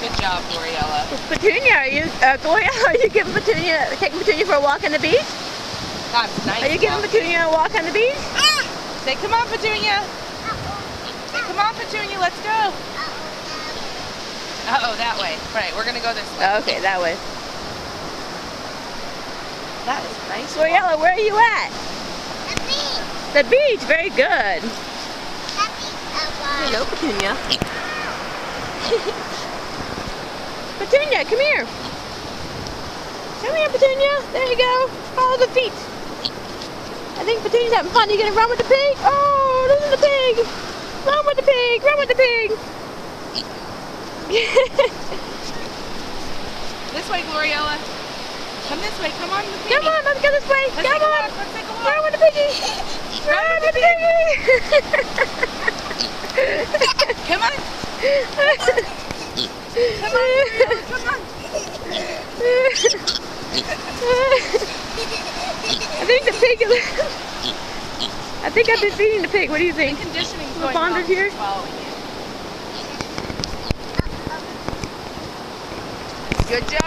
Good job, Gloriella. Petunia, Gloriella, are you taking Petunia for a walk on the beach? That's nice. Are you giving Petunia a walk on the beach? Say, come on, Petunia. Say, come on, Petunia, let's go. Uh-oh, that way. Right, we're going to go this way. Okay, that way. That is nice. Gloriella, where are you at? The beach. The beach, very good. Hello, Petunia. Petunia, come here. Come here, Petunia. There you go. Follow the feet. I think Petunia's having fun. You gonna run with the pig? Oh, this is the pig. Run with the pig. Run with the pig. This way, Gloriella. Come this way. Come on, the piggy. Come on, let's go this way. Let's Come take a on. walk. Let's take a walk. Run with the piggy. Run with the piggy. Come on. Come on, Gloriella. Come on. I think I've been feeding the pig. What do you think? The conditioning's Little going bonded wrong. here? Following you. Good job.